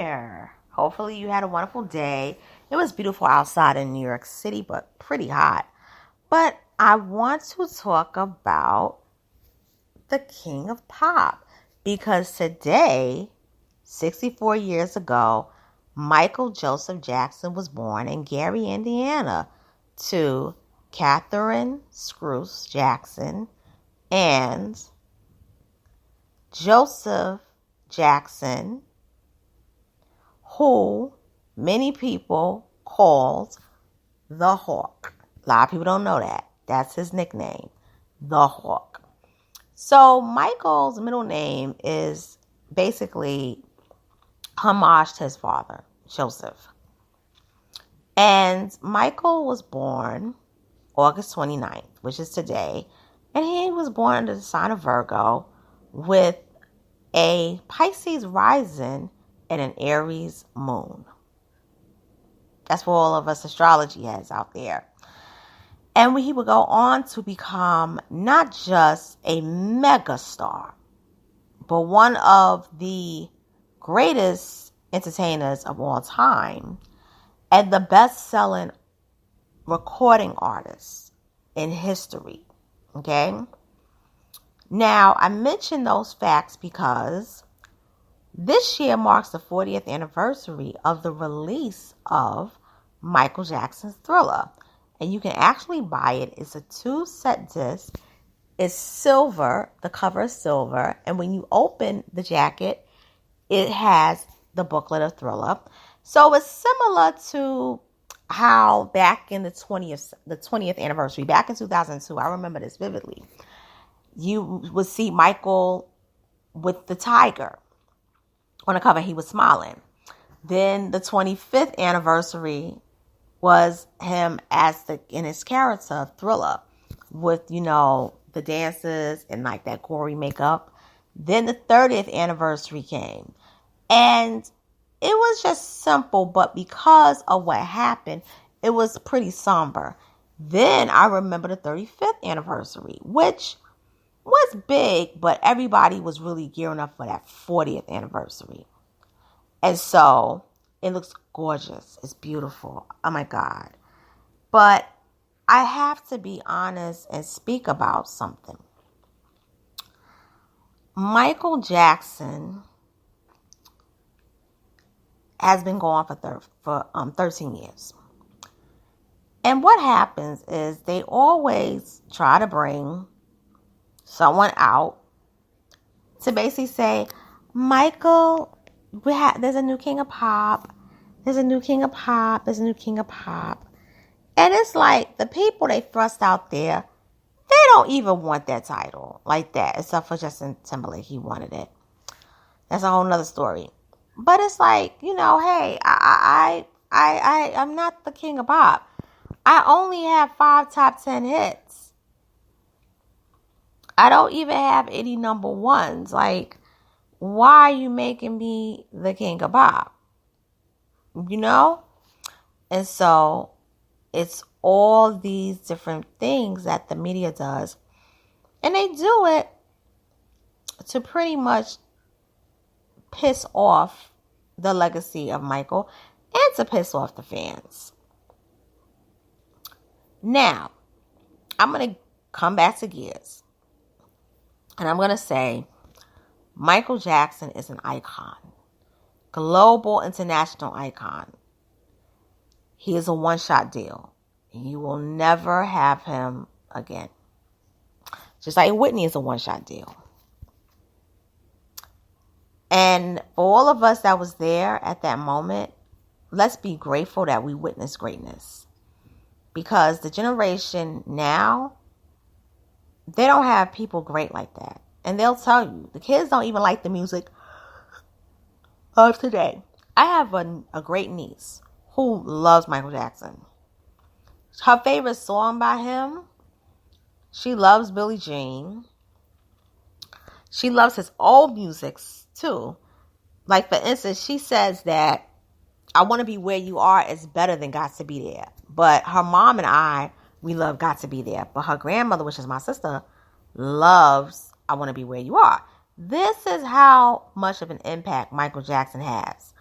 there. Hopefully you had a wonderful day. It was beautiful outside in New York City, but pretty hot. But I want to talk about the King of Pop because today, 64 years ago, Michael Joseph Jackson was born in Gary, Indiana, to Catherine Scrooge Jackson and Joseph Jackson, who many people called the Hawk. A lot of people don't know that. That's his nickname, the Hawk. So Michael's middle name is basically homage to his father, Joseph. And Michael was born August 29th, which is today. And he was born under the sign of Virgo with a Pisces rising and an Aries moon. That's what all of us astrology heads out there. And he would go on to become not just a megastar, but one of the greatest entertainers of all time and the best-selling recording artist in history. Okay? Now, I mention those facts because this year marks the 40th anniversary of the release of Michael Jackson's Thriller. And you can actually buy it. It's a 2-set disc. It's silver. The cover is silver. And when you open the jacket, it has the booklet of Thriller. So it's similar to how back in the 20th anniversary, back in 2002, I remember this vividly. You would see Michael with the tiger on the cover. He was smiling. Then the 25th anniversary was him in his character of Thriller with, the dances and like that gory makeup. Then the 30th anniversary came and it was just simple, but because of what happened, it was pretty somber. Then I remember the 35th anniversary, which was big, but everybody was really gearing up for that 40th anniversary. And so it looks gorgeous. It's beautiful. Oh my God. But I have to be honest and speak about something. Michael Jackson has been gone for 13 years. And what happens is they always try to bring someone out to basically say, Michael, there's a new King of Pop. There's a new King of Pop. There's a new King of Pop. And it's like the people they thrust out there, they don't even want that title like that, except for Justin Timberlake. He wanted it. That's a whole nother story. But it's like, hey, I'm not the King of Pop. I only have 5 top 10 hits. I don't even have any number ones. Like, why are you making me the King of Pop? And so it's all these different things that the media does. And they do it to pretty much piss off the legacy of Michael and to piss off the fans. Now, I'm going to come back to gears. And I'm going to say Michael Jackson is an icon. Global, international icon. He is a one-shot deal. You will never have him again. Just like Whitney is a one-shot deal. And for all of us that was there at that moment, let's be grateful that we witnessed greatness. Because the generation now, they don't have people great like that. And they'll tell you, the kids don't even like the music of today. I have a great niece who loves Michael Jackson. Her favorite song by him, she loves Billie Jean. She loves his old music too. Like, for instance, she says that I Want to Be Where You Are is better than Got to Be There. But her mom and I, we love Got to Be There. But her grandmother, which is my sister, loves I Want to Be Where You Are. This is how much of an impact Michael Jackson has.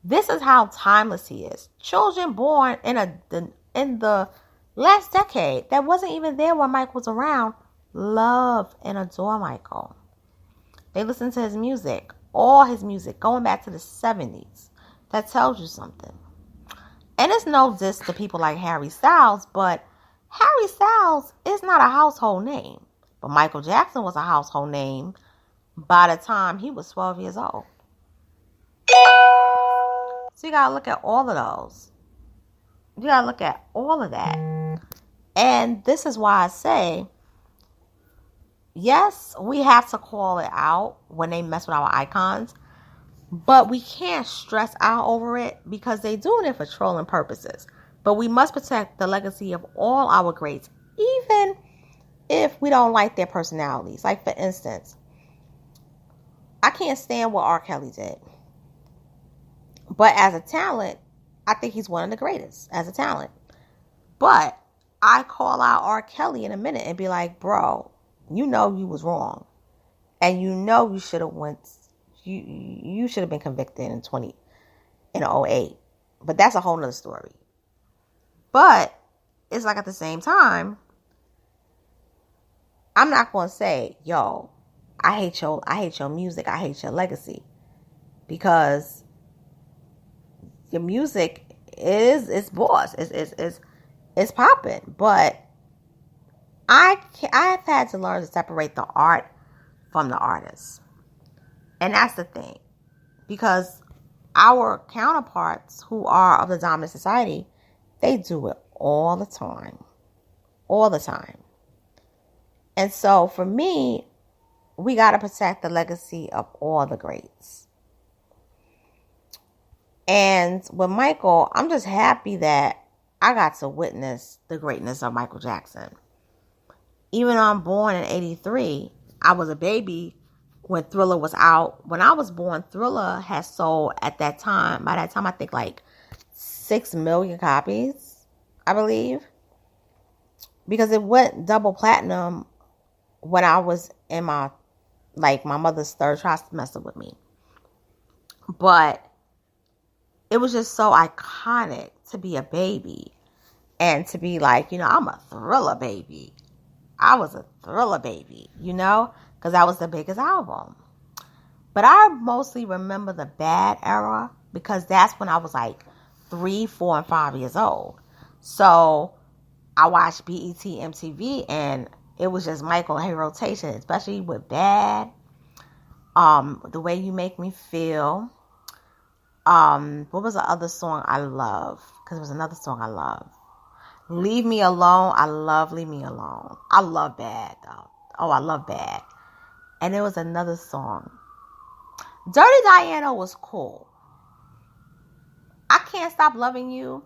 This is how timeless he is. Children born in the last decade that wasn't even there when Mike was around love and adore Michael. They listen to his music, all his music, going back to the 70s. That tells you something. And it's no diss to people like Harry Styles, but Harry Styles is not a household name. But Michael Jackson was a household name by the time he was 12 years old. So you gotta look at all of those. You gotta look at all of that. And this is why I say, yes, we have to call it out when they mess with our icons, but we can't stress out over it because they're doing it for trolling purposes. But we must protect the legacy of all our greats, even if we don't like their personalities. Like, for instance, I can't stand what R. Kelly did. But as a talent, I think he's one of the greatest as a talent. But I call out R. Kelly in a minute and be like, bro, you know you was wrong. And you know you should have you should have been convicted in 2008. But that's a whole nother story. But it's like at the same time, I'm not going to say, yo, I hate your music, I hate your legacy. Because your music is boss. It's popping. But I've had to learn to separate the art from the artist. And that's the thing. Because our counterparts who are of the dominant society, they do it all the time. All the time. And so for me, we got to protect the legacy of all the greats. And with Michael, I'm just happy that I got to witness the greatness of Michael Jackson. Even though I'm born in 83, I was a baby when Thriller was out. When I was born, Thriller had sold at that time, by that time, I think like 6 million copies, I believe. Because it went double platinum when I was in my mother's third trimester with me. But it was just so iconic to be a baby and to be like, I'm a Thriller baby. I was a Thriller baby, because that was the biggest album. But I mostly remember the bad era because that's when I was like 3, 4, and 5 years old. So I watched BET MTV and it was just Michael in rotation, especially with Bad, The Way You Make Me Feel. What was the other song I love? Because there was another song I love. Leave Me Alone. I love Leave Me Alone. I love Bad, though. Oh, I love Bad. And there was another song. Dirty Diana was cool. I Can't Stop Loving You.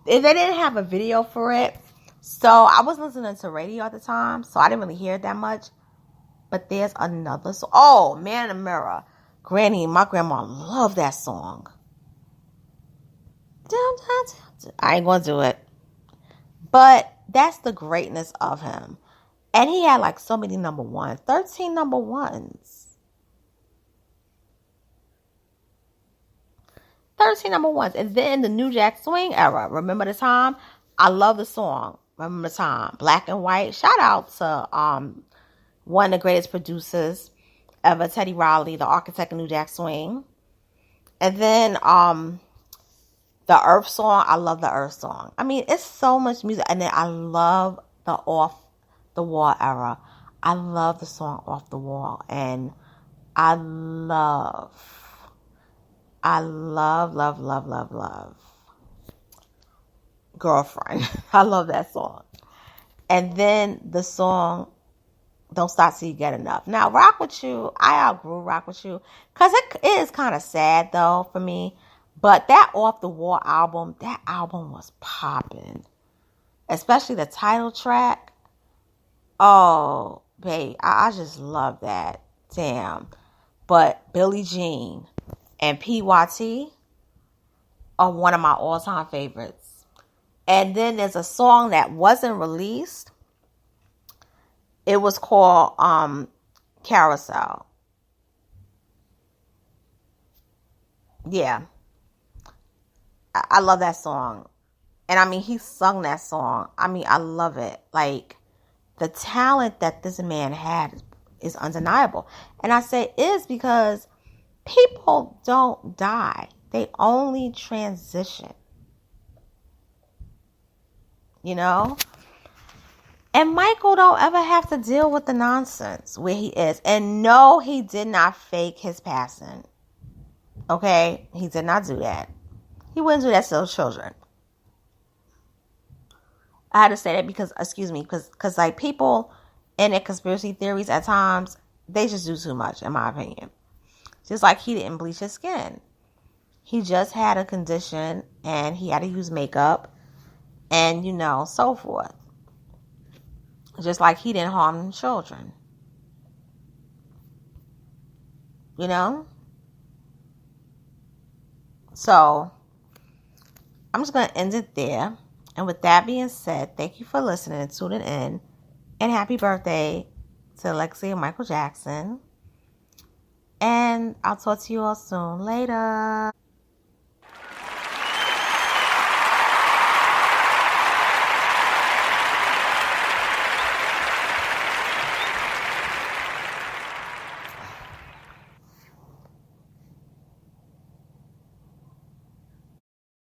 They didn't have a video for it. So I was listening to radio at the time. So I didn't really hear it that much. But there's another song. Oh, Man in the Mirror. Granny, my grandma loved that song. I ain't gonna do it. But that's the greatness of him. And he had like so many number ones. 13 number ones. 13 number ones. And then the New Jack Swing era. Remember the Time? I love the song. Remember the Time. Black and White. Shout out to one of the greatest producers ever, Teddy Riley, the architect of New Jack Swing. And then the Earth song. I love the Earth song. I mean, it's so much music. And then I love the Off the Wall era. I love the song Off the Wall. And I love Girlfriend. I love that song. And then the song Don't Stop Till You Get Enough. Now, Rock With You, I outgrew Rock With You. Because it is kind of sad, though, for me. But that Off the Wall album, that album was popping. Especially the title track. Oh, babe, I just love that. Damn. But Billie Jean and PYT are one of my all-time favorites. And then there's a song that wasn't released. It was called Carousel. Yeah. I love that song. And I mean, he sung that song. I mean, I love it. Like, the talent that this man had is undeniable. And I say is because people don't die. They only transition. You know? And Michael don't ever have to deal with the nonsense where he is. And no, he did not fake his passing. Okay? He did not do that. He wouldn't do that to those children. I had to say that because, because like people in their conspiracy theories at times, they just do too much, in my opinion. Just like he didn't bleach his skin. He just had a condition and he had to use makeup and, so forth. Just like he didn't harm children. So, I'm just going to end it there. And with that being said, thank you for listening and tuning in. And happy birthday to Lexi and Michael Jackson. And I'll talk to you all soon. Later.